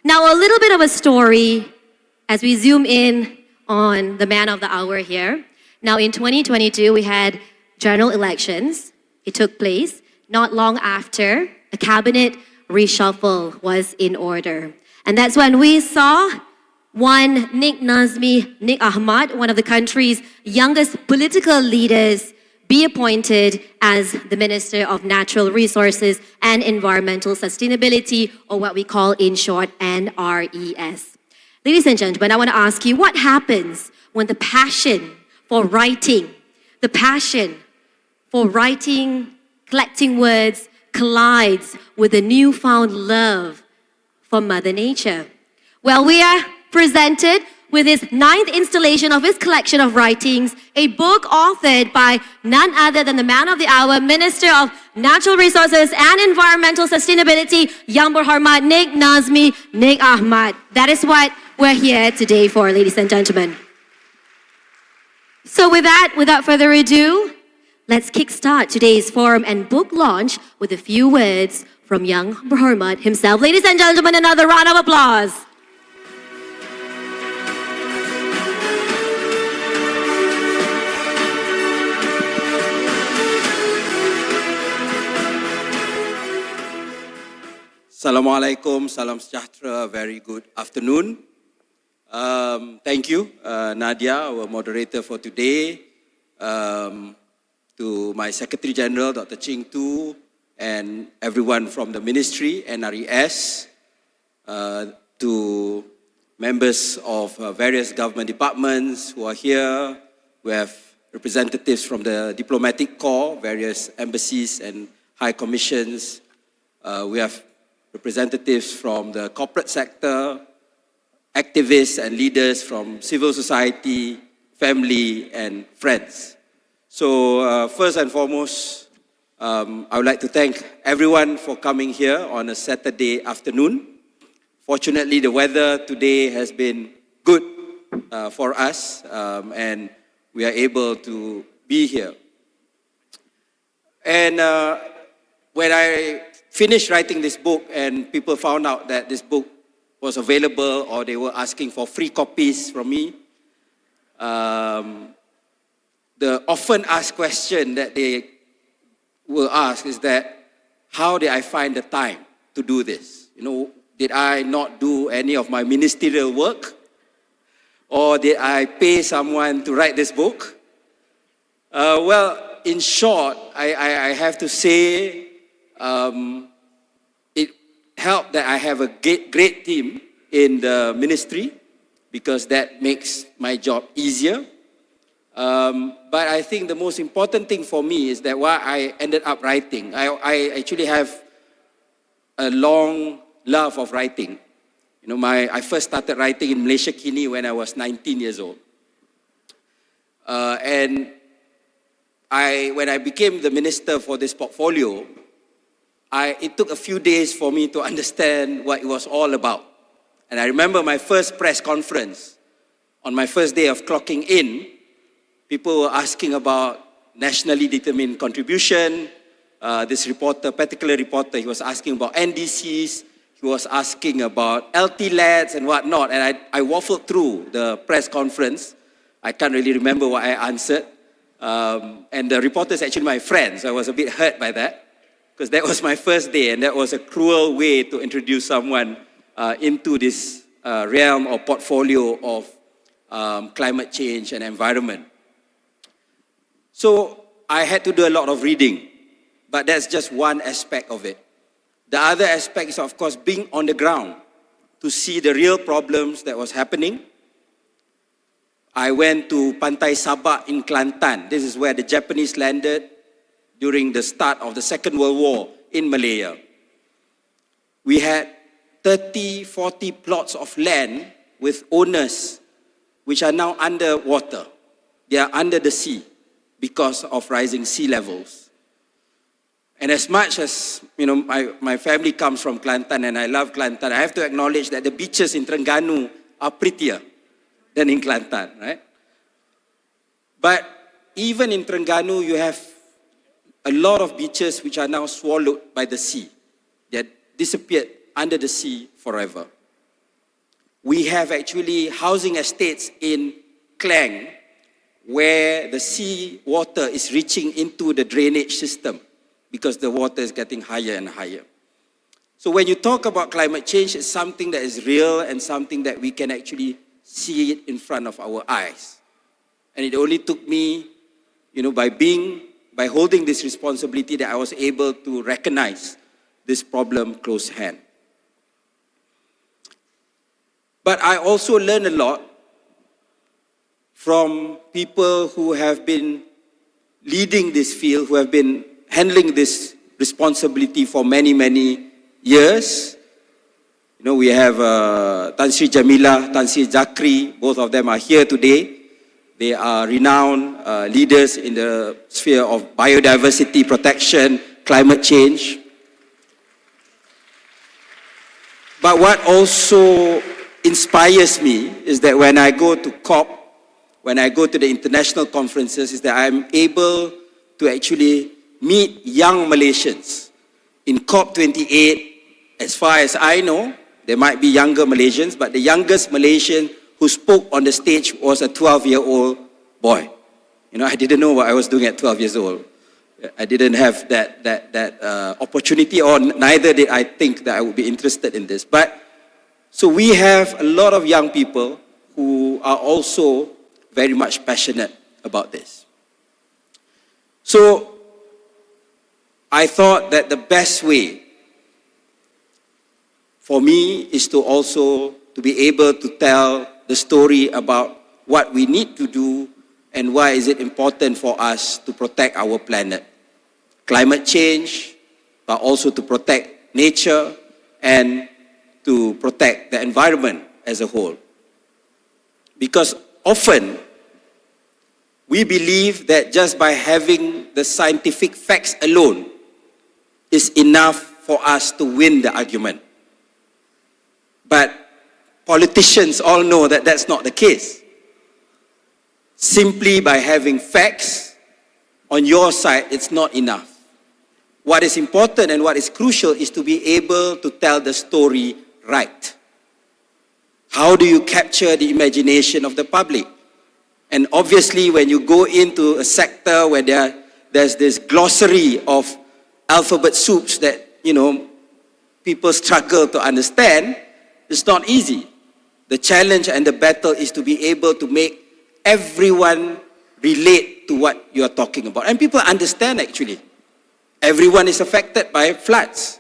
Now, a little bit of a story as we zoom in on the man of the hour here. Now, in 2022, we had general elections. It took place not long after a cabinet reshuffle was in order. And that's when we saw one Nik Nazmi Nik Ahmad, one of the country's youngest political leaders, be appointed as the Minister of Natural Resources and Environmental Sustainability, or what we call in short, NRES. Ladies and gentlemen, I want to ask you, what happens when the passion for writing, collecting words, collides with a newfound love for Mother Nature? Well, we are presented with his 9th installation of his collection of writings, a book authored by none other than the man of the hour, Minister of Natural Resources and Environmental Sustainability, Yang Berhormat Nik Nazmi Nik Ahmad. That is what we're here today for, ladies and gentlemen. So with that, without further ado, let's kickstart today's forum and book launch with a few words from Yang Berhormat himself. Ladies and gentlemen, another round of applause. Assalamualaikum, salam sejahtera, very good afternoon. Thank you, Nadia, our moderator for today, to my Secretary General, Dr. Ching Tu, and everyone from the Ministry, NRES, to members of various government departments who are here. We have representatives from the diplomatic corps, various embassies and high commissions. We have representatives from the corporate sector, activists and leaders from civil society, family and friends. So first and foremost, I would like to thank everyone for coming here on a Saturday afternoon. Fortunately, the weather today has been good for us, and we are able to be here. And when I finished writing this book and people found out that this book was available, or they were asking for free copies from me, the often asked question that they will ask is that, how did I find the time to do this? You know, did I not do any of my ministerial work? Or did I pay someone to write this book? Well, in short, I have to say, it helped that I have a great team in the ministry, because that makes my job easier. But I think the most important thing for me is that why I ended up writing. I actually have a long love of writing. You know, I first started writing in Malaysia Kini when I was 19 years old. And when I became the minister for this portfolio, it took a few days for me to understand what it was all about. And I remember my first press conference, on my first day of clocking in, people were asking about nationally determined contribution. This reporter, particular reporter, he was asking about NDCs, he was asking about LT-LADs and whatnot, and I waffled through the press conference. I can't really remember what I answered. And the reporter is actually my friend, so I was a bit hurt by that, because that was my first day, and that was a cruel way to introduce someone into this realm or portfolio of climate change and environment. So I had to do a lot of reading, but that's just one aspect of it. The other aspect is, of course, being on the ground to see the real problems that was happening. I went to Pantai Sabak in Kelantan. This is where the Japanese landed during the start of the Second World War in Malaya. We had 30, 40 plots of land with owners which are now underwater. They are under the sea because of rising sea levels. And as much as, you know, my family comes from Kelantan and I love Kelantan, I have to acknowledge that the beaches in Terengganu are prettier than in Kelantan, right? But even in Terengganu, you have a lot of beaches which are now swallowed by the sea. They disappeared under the sea forever. we have actually housing estates in Klang where the sea water is reaching into the drainage system because the water is getting higher and higher. So when you talk about climate change, it's something that is real and something that we can actually see it in front of our eyes. And it only took me, by holding this responsibility, that I was able to recognize this problem close hand. But I also learned a lot from people who have been leading this field, who have been handling this responsibility for many, many years. We have Tan Sri Jamila, Tan Sri Zakri, both of them are here today. They are renowned leaders in the sphere of biodiversity protection, climate change. But what also inspires me is that when I go to COP, when I go to the international conferences, is that I'm able to actually meet young Malaysians. In COP28, as far as I know, there might be younger Malaysians, but the youngest Malaysian who spoke on the stage was a 12-year-old boy. I didn't know what I was doing at 12 years old. I didn't have that opportunity, or neither did I think that I would be interested in this. But so we have a lot of young people who are also very much passionate about this. So I thought that the best way for me is to also to be able to tell the story about what we need to do and why is it important for us to protect our planet. Climate change, but also to protect nature and to protect the environment as a whole. Because often, we believe that just by having the scientific facts alone is enough for us to win the argument. But politicians all know that that's not the case. Simply by having facts on your side, it's not enough. What is important and what is crucial is to be able to tell the story right. How do you capture the imagination of the public? And obviously, when you go into a sector where there's this glossary of alphabet soups that, people struggle to understand, it's not easy. The challenge and the battle is to be able to make everyone relate to what you are talking about. And people understand, actually. Everyone is affected by floods.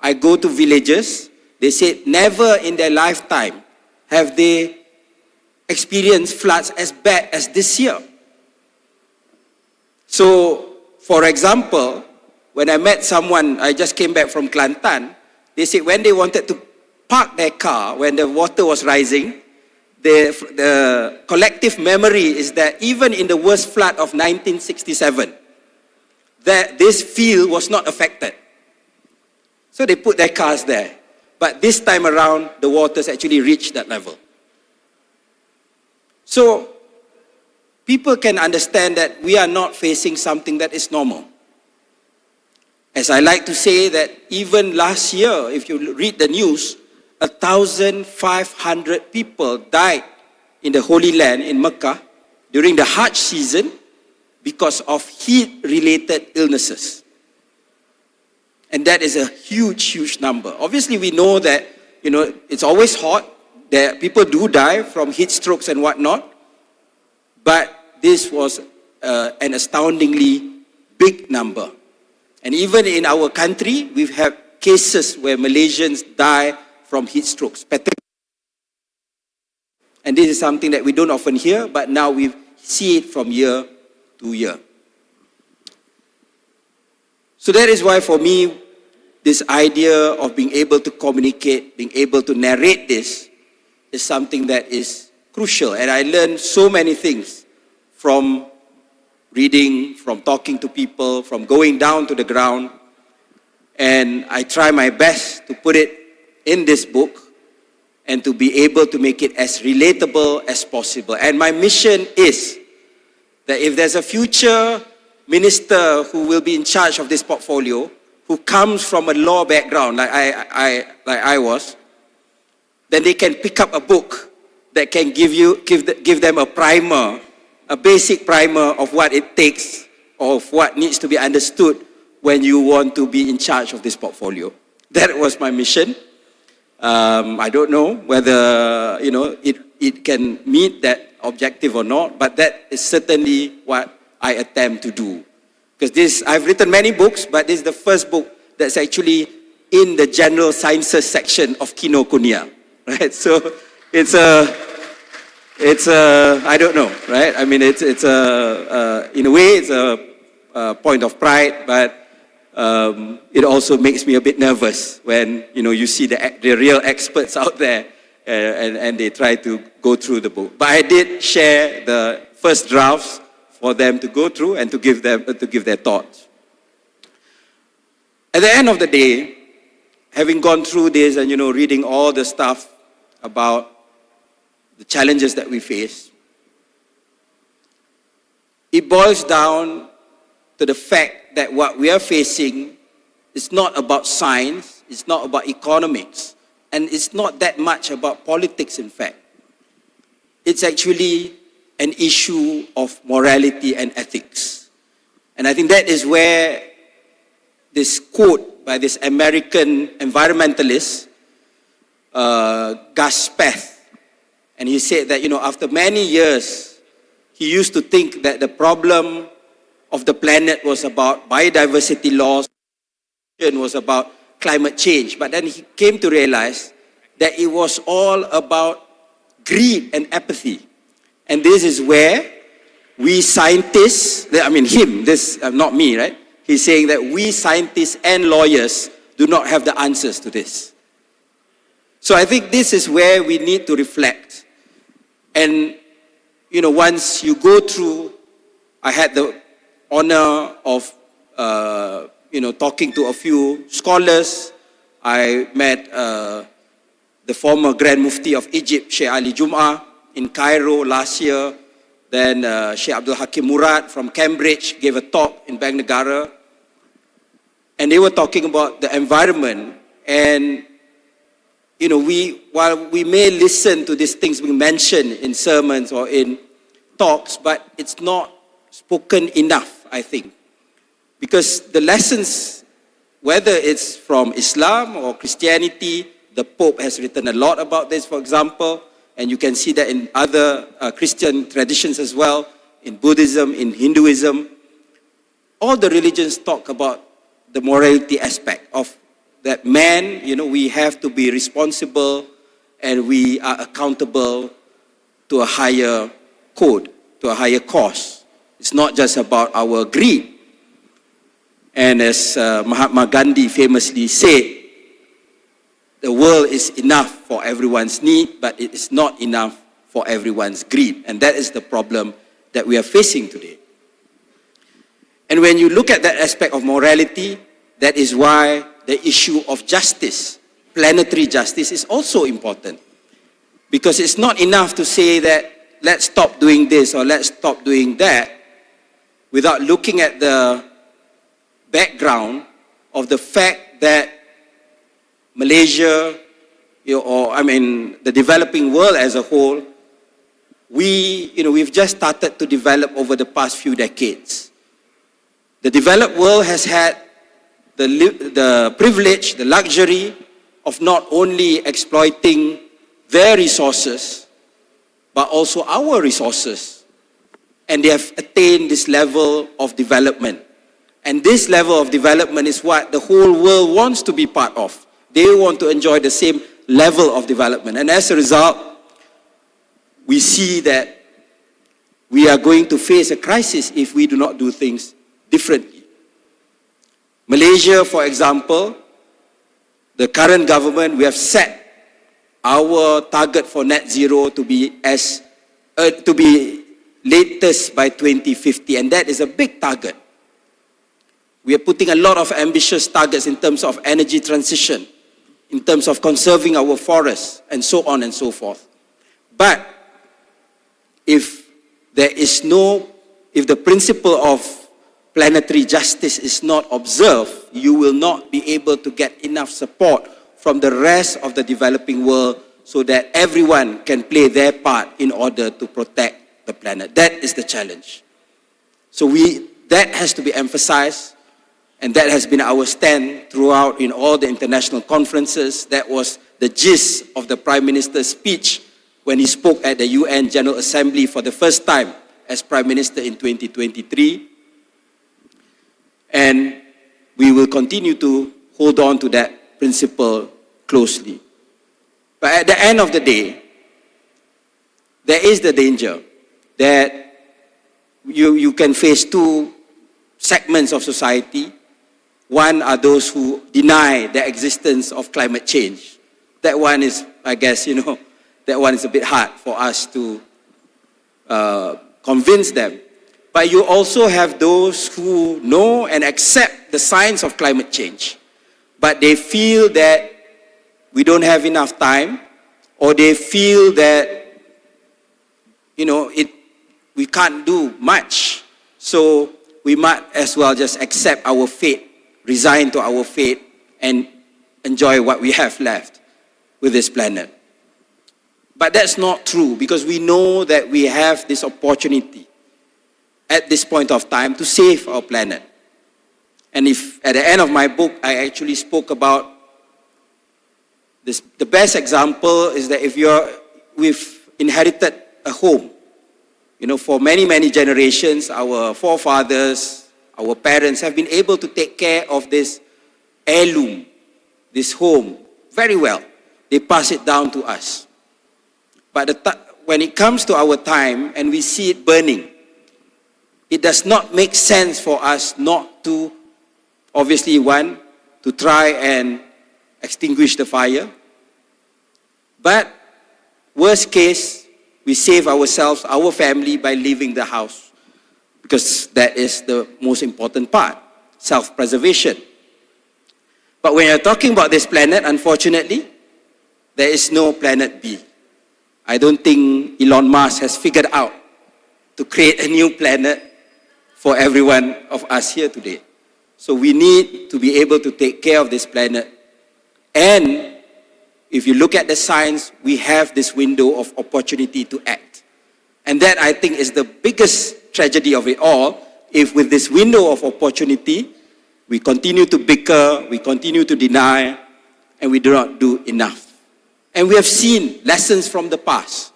I go to villages, they say never in their lifetime have they experienced floods as bad as this year. So, for example, when I met someone, I just came back from Kelantan, they said when they wanted to park their car, when the water was rising, the collective memory is that even in the worst flood of 1967, that this field was not affected. So they put their cars there. But this time around, the waters actually reached that level. So, people can understand that we are not facing something that is normal. As I like to say that even last year, if you read the news, 1,500 people died in the Holy Land in Mecca during the Hajj season because of heat-related illnesses. And that is a huge, huge number. Obviously, we know that, it's always hot. That people do die from heat strokes and whatnot. But this was an astoundingly big number. And even in our country, we've had cases where Malaysians die from heat strokes. And this is something that we don't often hear, but now we see it from year to year. So that is why for me, this idea of being able to communicate, being able to narrate this is something that is crucial. And I learned so many things from reading, from talking to people, from going down to the ground. And I try my best to put it in this book and to be able to make it as relatable as possible. And my mission is that if there's a future minister who will be in charge of this portfolio, who comes from a law background like I was, then they can pick up a book that can give them a primer, a basic primer of what it takes, of what needs to be understood when you want to be in charge of this portfolio. That was my mission. I don't know whether it can meet that objective or not, but that is certainly what I attempt to do. Because I've written many books, but this is the first book that's actually in the general sciences section of Kinokuniya, right? So it's I don't know, right? I mean, in a way, it's a point of pride, but it also makes me a bit nervous when, you see the real experts out there and they try to go through the book. But I did share the first drafts for them to go through and to give their thoughts. At the end of the day, having gone through this and, reading all the stuff about the challenges that we face, it boils down to the fact that what we are facing is not about science, it's not about economics, and it's not that much about politics, in fact. It's actually an issue of morality and ethics. And I think that is where this quote by this American environmentalist, Gus Speth, and he said that, after many years, he used to think that the problem of the planet was about biodiversity loss, was about climate change. But then he came to realize that it was all about greed and apathy. And this is where we scientists, not me, right? He's saying that we scientists and lawyers do not have the answers to this. So I think this is where we need to reflect. And, once you go through, I had the honor of, talking to a few scholars. I met the former Grand Mufti of Egypt, Sheikh Ali Jum'ah, in Cairo last year. Then Sheikh Abdul Hakim Murad from Cambridge gave a talk in Bank Negara. And they were talking about the environment. And, while we may listen to these things being mentioned in sermons or in talks, but it's not spoken enough, I think. Because the lessons, whether it's from Islam or Christianity, the Pope has written a lot about this, for example, and you can see that in other Christian traditions as well, in Buddhism, in Hinduism. All the religions talk about the morality aspect of that man, we have to be responsible and we are accountable to a higher code, to a higher cause. It's not just about our greed. And as Mahatma Gandhi famously said, the world is enough for everyone's need, but it is not enough for everyone's greed. And that is the problem that we are facing today. And when you look at that aspect of morality, that is why the issue of justice, planetary justice, is also important. Because it's not enough to say that let's stop doing this or let's stop doing that without looking at the background of the fact that Malaysia, the developing world as a whole, we've just started to develop over the past few decades. The developed world has had the privilege, the luxury of not only exploiting their resources, but also our resources. And they have attained this level of development. And this level of development is what the whole world wants to be part of. They want to enjoy the same level of development. And as a result, we see that we are going to face a crisis if we do not do things differently. Malaysia, for example, the current government, we have set our target for net zero to be latest by 2050, and that is a big target. We are putting a lot of ambitious targets in terms of energy transition, in terms of conserving our forests, and so on and so forth. But if the principle of planetary justice is not observed, you will not be able to get enough support from the rest of the developing world so that everyone can play their part in order to protect the planet. That is the challenge. So that has to be emphasized, and that has been our stand throughout in all the international conferences. That was the gist of the Prime Minister's speech when he spoke at the UN General Assembly for the first time as Prime Minister in 2023. And we will continue to hold on to that principle closely. But at the end of the day, there is the danger that you can face two segments of society. One are those who deny the existence of climate change. That one is, I guess, that one is a bit hard for us to convince them. But you also have those who know and accept the science of climate change, but they feel that we don't have enough time, or they feel that, we can't do much. So we might as well just accept our fate, resign to our fate, and enjoy what we have left with this planet. But that's not true, because we know that we have this opportunity at this point of time to save our planet. And if at the end of my book, I actually spoke about this, the best example is that if we've inherited a home, for many, many generations, our forefathers, our parents have been able to take care of this heirloom, this home, very well. They pass it down to us. But when it comes to our time and we see it burning, it does not make sense for us not to, obviously, one, to try and extinguish the fire. But worst case, we save ourselves, our family, by leaving the house, because that is the most important part, self-preservation. But when you're talking about this planet, unfortunately, there is no planet B. I don't think Elon Musk has figured out to create a new planet for every one of us here today. So we need to be able to take care of this planet. And if you look at the science, we have this window of opportunity to act. And that, I think, is the biggest tragedy of it all. If with this window of opportunity, we continue to bicker, we continue to deny, and we do not do enough. And we have seen lessons from the past,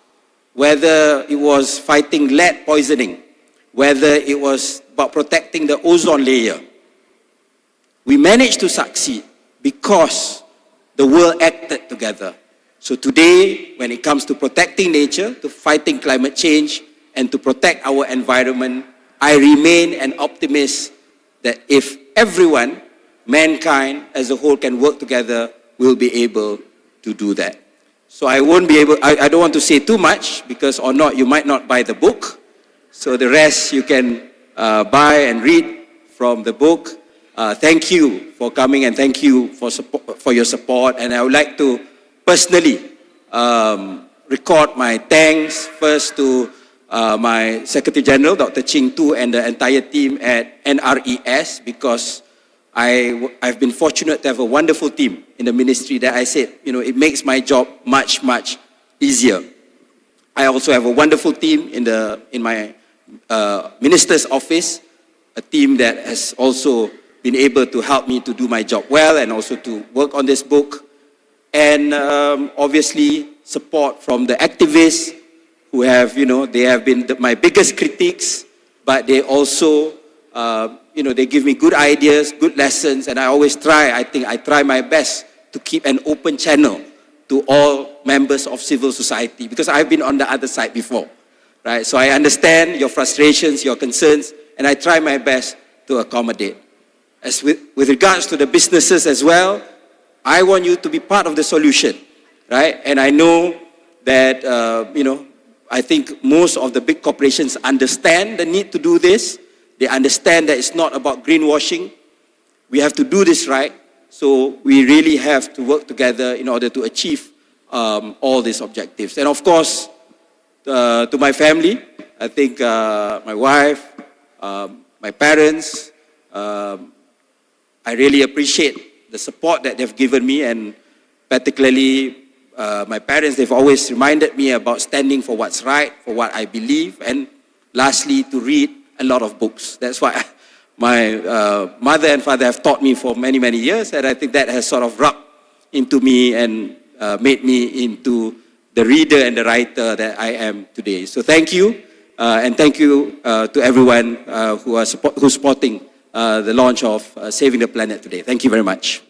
whether it was fighting lead poisoning, whether it was about protecting the ozone layer. We managed to succeed because the world acted together. So today, when it comes to protecting nature, to fighting climate change, and to protect our environment, I remain an optimist that if everyone, mankind as a whole, can work together, we'll be able to do that. So I don't want to say too much, because or not, you might not buy the book. So the rest you can buy and read from the book. Thank you for coming, and thank you for your support. And I would like to personally record my thanks first to my Secretary General, Dr. Ching Tu, and the entire team at NRES, because I've been fortunate to have a wonderful team in the ministry that I said, it makes my job much, much easier. I also have a wonderful team in my minister's office, a team that has also been able to help me to do my job well and also to work on this book. And obviously support from the activists who have, they have been my biggest critics, but they also, they give me good ideas, good lessons, and I always I try my best to keep an open channel to all members of civil society, because I've been on the other side before, right? So I understand your frustrations, your concerns, and I try my best to accommodate. As with regards to the businesses as well, I want you to be part of the solution, right? And I know that, I think most of the big corporations understand the need to do this. They understand that it's not about greenwashing. We have to do this right. So we really have to work together in order to achieve all these objectives. And of course, to my family, I think my wife, my parents, I really appreciate the support that they've given me, and particularly my parents, they've always reminded me about standing for what's right, for what I believe, and lastly, to read a lot of books. That's why my mother and father have taught me for many, many years, and I think that has sort of rubbed into me and made me into the reader and the writer that I am today. So thank you, and thank you to everyone who's supporting the launch of Saving the Planet today. Thank you very much.